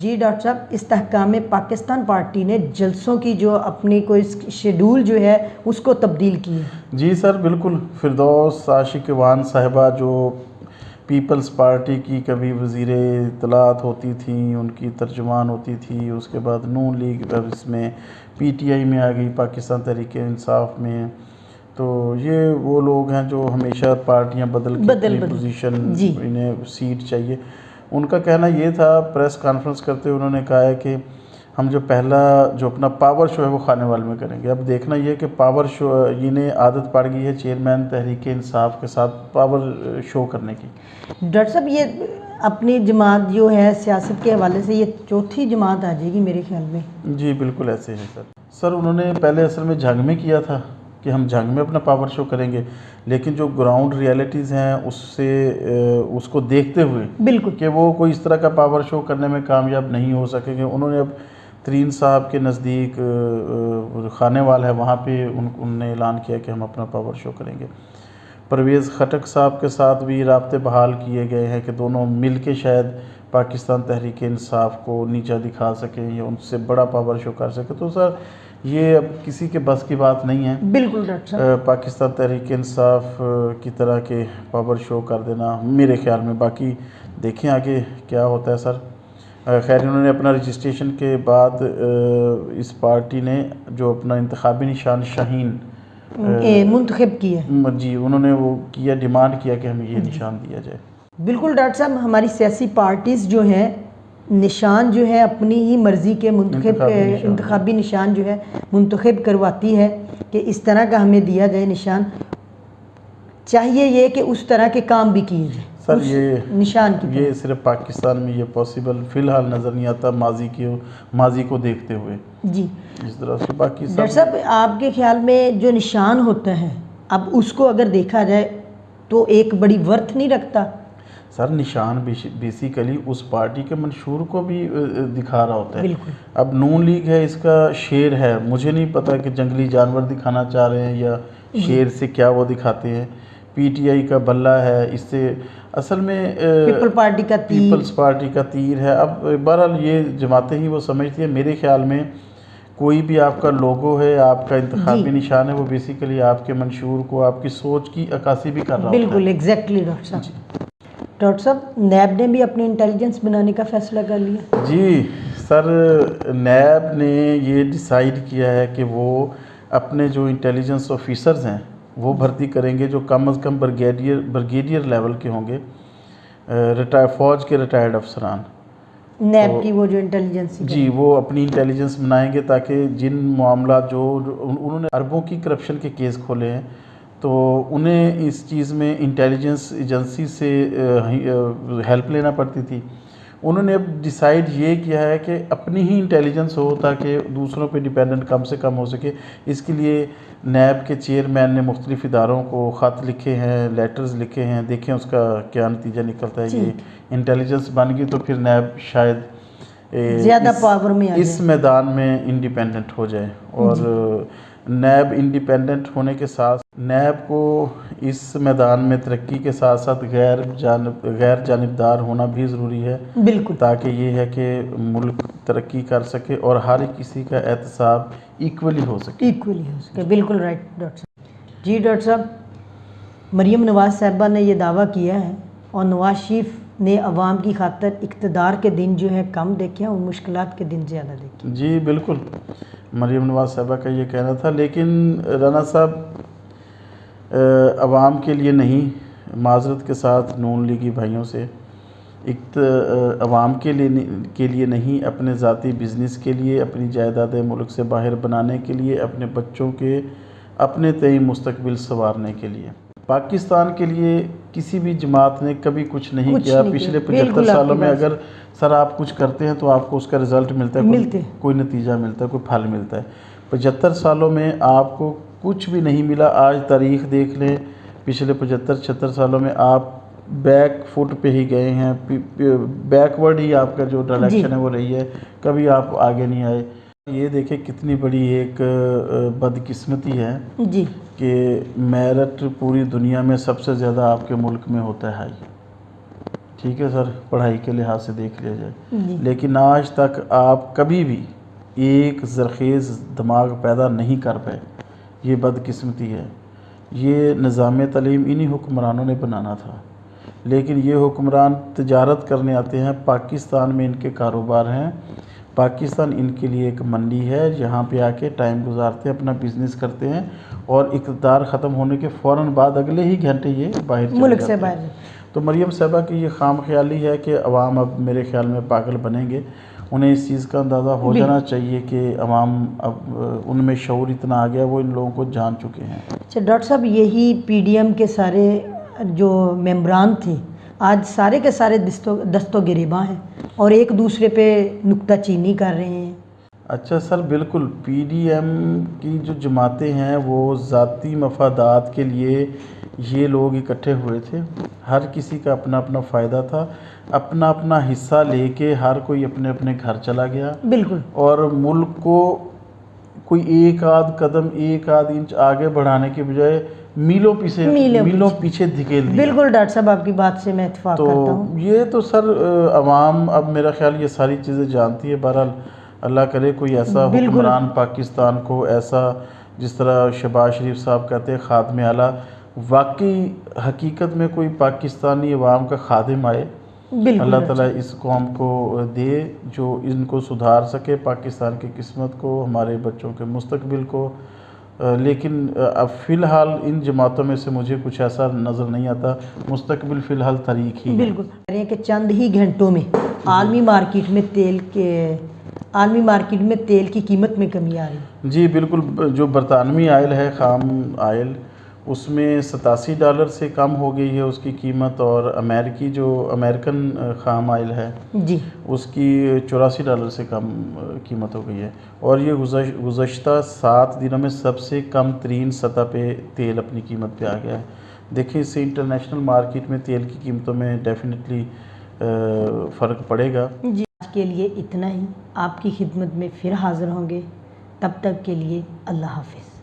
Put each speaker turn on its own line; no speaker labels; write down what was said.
جی doctor صاحب، استحکام Pakistan party نے جلسوں کی جو اپنی کوئی شیڈول جو ہے اس کو تبدیل کی ہے۔
جی سر بالکل، فردوس عاشق وان صاحبہ جو پیپلز پارٹی کی کبھی وزیر اطلاعات ہوتی تھیں، ان کی ترجمان ہوتی تھی، اس کے بعد نون لیگ اس میں پی ٹی آئی میں آ گئی، پاکستان تحریک انصاف میں، تو یہ وہ لوگ ہیں جو ہمیشہ پارٹیاں بدل کے پوزیشن انہیں سیٹ چاہیے۔ ان کا کہنا یہ تھا، پریس کانفرنس کرتے ہوئے انہوں نے کہا ہے کہ ہم جو اپنا پاور شو ہے وہ خانے وال میں کریں گے۔ اب دیکھنا یہ کہ پاور شو انہیں عادت پڑ گئی ہے چیئرمین تحریک انصاف کے ساتھ پاور شو کرنے کی۔
ڈاکٹر صاحب، یہ اپنی جماعت جو ہے سیاست کے حوالے سے یہ چوتھی جماعت آ جائے گی میرے خیال میں۔
جی بالکل ایسے ہے سر انہوں نے پہلے اصل میں جھنگ میں کیا تھا کہ ہم جھنگ میں اپنا پاور شو کریں گے، لیکن جو گراؤنڈ ریئلٹیز ہیں اس کو دیکھتے ہوئے
بالکل
کہ وہ کوئی اس طرح کا پاور شو کرنے میں کامیاب نہیں ہو سکیں گے، انہوں نے اب ترین صاحب کے نزدیک خانے وال ہے، وہاں پہ انہوں نے اعلان کیا کہ ہم اپنا پاور شو کریں گے۔ پرویز خٹک صاحب کے ساتھ بھی رابطے بحال کیے گئے ہیں کہ دونوں مل کے شاید پاکستان تحریک انصاف کو نیچا دکھا سکیں یا ان سے بڑا پاور شو کر سکیں۔ تو سر یہ اب کسی کے بس کی بات نہیں ہے،
بالکل ڈاکٹر صاحب،
پاکستان تحریک انصاف کی طرح کے پاور شو کر دینا میرے خیال میں۔ باقی دیکھیں آگے کیا ہوتا ہے سر۔ خیر انہوں نے اپنا رجسٹریشن کے بعد اس پارٹی نے جو اپنا انتخابی نشان شاہین
منتخب کیا ہے،
جی انہوں نے وہ کیا، ڈیمانڈ کیا کہ ہمیں یہ نشان دیا جائے۔
بالکل ڈاکٹر صاحب، ہماری سیاسی پارٹیز جو ہیں نشان جو ہے اپنی ہی مرضی کے انتخابی نشان جو ہے منتخب کرواتی ہے کہ اس طرح کا ہمیں دیا جائے نشان، چاہیے یہ کہ اس طرح کے کام بھی کیے جائیں
سر
نشان کی
یہ صرف پاکستان میں یہ پاسبل فی الحال نظر نہیں آتا، ماضی کو دیکھتے ہوئے
جی
اس طرح سے۔ باقی
ڈاکٹر صاحب، آپ کے خیال میں جو نشان ہوتا ہے اب اس کو اگر دیکھا جائے تو ایک بڑی ورتھ نہیں رکھتا؟
سر نشان بیسیکلی اس پارٹی کے منشور کو بھی دکھا رہا ہوتا ہے۔
بالکل۔
اب نون لیگ ہے، اس کا شیر ہے، مجھے نہیں پتا کہ جنگلی جانور دکھانا چاہ رہے ہیں یا شیر سے کیا وہ دکھاتے ہیں۔ پی ٹی آئی کا بلہ ہے، اس سے اصل میں پیپلز پارٹی کا تیر ہے۔ اب بہرحال یہ جماعتیں ہی وہ سمجھتی ہیں۔ میرے خیال میں کوئی بھی آپ کا لوگو ہے، آپ کا انتخابی نشان ہے، وہ بیسیکلی آپ کے منشور کو، آپ کی سوچ کی عکاسی بھی کر رہا ہوتا ہے۔
بالکل ایگزیکٹلی ڈاکٹر صاحب۔ ڈاکٹر صاحب، نیب نے بھی اپنی انٹیلیجنس بنانے کا فیصلہ کر لیا؟
جی سر، نیب نے یہ ڈیسائیڈ کیا ہے کہ وہ اپنے جو انٹیلیجنس آفیسرز ہیں وہ بھرتی کریں گے جو کم از کم بریگیڈیئر لیول کے ہوں گے، فوج کے ریٹائرڈ افسران۔
نیب کی وہ جو انٹیلیجنس،
جی وہ اپنی انٹیلیجنس بنائیں گے تاکہ جن معاملات جو انہوں نے اربوں کی کرپشن کے کیس کھولے ہیں تو انہیں اس چیز میں انٹیلیجنس ایجنسی سے ہیلپ لینا پڑتی تھی، انہوں نے اب ڈیسائیڈ یہ کیا ہے کہ اپنی ہی انٹیلیجنس ہو تاکہ دوسروں پہ ڈیپینڈنٹ کم سے کم ہو سکے۔ اس کے لیے نیب کے چیئرمین نے مختلف اداروں کو خط لکھے ہیں، لیٹرز لکھے ہیں، دیکھیں اس کا کیا نتیجہ نکلتا ہے۔ یہ انٹیلیجنس بن گئی تو پھر نیب شاید
زیادہ پاور میں
اس میدان میں انڈیپینڈنٹ ہو جائے، اور نیب انڈیپینڈنٹ ہونے کے ساتھ نیب کو اس میدان میں ترقی کے ساتھ ساتھ غیر جانبدار ہونا بھی ضروری ہے،
بالکل،
تاکہ یہ ہے کہ ملک ترقی کر سکے اور ہر کسی کا احتساب ایکولی ہو سکے۔
بالکل رائٹ ڈاکٹر صاحب۔ جی ڈاکٹر صاحب، مریم نواز صاحبہ نے یہ دعویٰ کیا ہے اور نواز شریف نے عوام کی خاطر اقتدار کے دن جو ہے کم دیکھے اور مشکلات کے دن زیادہ دیکھے۔
جی بالکل، مریم نواز صاحبہ کا یہ کہنا تھا، لیکن رانا صاحب عوام کے لیے نہیں، معذرت کے ساتھ نون لیگی بھائیوں سے، عوام کے لیے نہیں، اپنے ذاتی بزنس کے لیے، اپنی جائیدادیں ملک سے باہر بنانے کے لیے، اپنے بچوں کے اپنے تئیں مستقبل سنوارنے کے لیے، پاکستان کے لیے کسی بھی جماعت نے کبھی کچھ نہیں کیا۔ پچھلے 75 سالوں میں اگر سر آپ کچھ کرتے ہیں تو آپ کو اس کا رزلٹ ملتا ہے، کوئی نتیجہ ملتا ہے، کوئی پھل ملتا ہے۔ 75 سالوں میں آپ کو کچھ بھی نہیں ملا۔ آج تاریخ دیکھ لیں، پچھلے 75-76 سالوں میں آپ بیک فٹ پہ ہی گئے ہیں، بیکورڈ ہی آپ کا جو ڈائریکشن ہے وہ رہی ہے، کبھی آپ آگے نہیں آئے۔ یہ دیکھیں کتنی بڑی ایک بدقسمتی ہے
جی کہ
میرٹ پوری دنیا میں سب سے زیادہ آپ کے ملک میں ہوتا ہے ہائی، ٹھیک ہے سر، پڑھائی کے لحاظ سے دیکھ لیا جائے،
جی
لیکن آج تک آپ کبھی بھی ایک زرخیز دماغ پیدا نہیں کر پائے، یہ بدقسمتی ہے۔ یہ نظام تعلیم انہی حکمرانوں نے بنانا تھا، لیکن یہ حکمران تجارت کرنے آتے ہیں، پاکستان میں ان کے کاروبار ہیں، پاکستان ان کے لیے ایک منڈی ہے جہاں پہ آ کے ٹائم گزارتے ہیں، اپنا بزنس کرتے ہیں، اور اقتدار ختم ہونے کے فوراً بعد اگلے ہی گھنٹے یہ باہر چلے
ملک سے
جاتے ہیں۔
باہر۔
تو مریم صاحبہ کی یہ خام خیالی ہے کہ عوام اب میرے خیال میں پاگل بنیں گے، انہیں اس چیز کا اندازہ ہو جانا چاہیے کہ عوام اب ان میں شعور اتنا آ گیا، وہ ان لوگوں کو جان چکے ہیں۔
اچھا ڈاکٹر صاحب، یہی پی ڈی ایم کے سارے جو ممبران تھے آج سارے کے سارے دست و گریباں ہیں اور ایک دوسرے پہ نکتہ چینی کر رہے ہیں۔
اچھا سر، بالکل پی ڈی ایم کی جو جماعتیں ہیں وہ ذاتی مفادات کے لیے یہ لوگ اکٹھے ہوئے تھے، ہر کسی کا اپنا اپنا فائدہ تھا، اپنا اپنا حصہ لے کے ہر کوئی اپنے اپنے گھر چلا گیا،
بالکل،
اور ملک کو کوئی ایک آدھ قدم ایک آدھ انچ آگے بڑھانے کے بجائے میلوں پیچھے دھکیل دیا۔
بالکل ڈاکٹر صاحب، آپ کی بات سے میں اتفاق
تو
کرتا ہوں۔
یہ تو سر عوام اب میرا خیال یہ ساری چیزیں جانتی ہے۔ بہرحال اللہ کرے کوئی ایسا حکمران پاکستان کو، ایسا جس طرح شہباز شریف صاحب کہتے ہیں خادم اعلیٰ، واقعی حقیقت میں کوئی پاکستانی عوام کا خادم آئے، اللہ تعالیٰ اس قوم کو دے جو ان کو سدھار سکے، پاکستان کی قسمت کو، ہمارے بچوں کے مستقبل کو۔ لیکن اب فی الحال ان جماعتوں میں سے مجھے کچھ ایسا نظر نہیں آتا، مستقبل فی الحال طریق ہی ہے۔
بالکل کہہ رہے ہیں کہ چند ہی گھنٹوں میں عالمی مارکیٹ میں تیل کی قیمت میں کمی آ رہی۔
جی بالکل، جو برطانوی آئل ہے، خام آئل، اس میں $87 سے کم ہو گئی ہے اس کی قیمت، اور امریکن خام آئل ہے
جی،
اس کی $84 سے کم قیمت ہو گئی ہے، اور یہ گزشتہ 7 دنوں میں سب سے کم ترین سطح پہ تیل اپنی قیمت پہ آ گیا ہے۔ دیکھیں، اس سے انٹرنیشنل مارکیٹ میں تیل کی قیمتوں میں ڈیفینیٹلی فرق پڑے گا۔
جی، آج کے لیے اتنا ہی، آپ کی خدمت میں پھر حاضر ہوں گے، تب تک کے لیے اللہ حافظ۔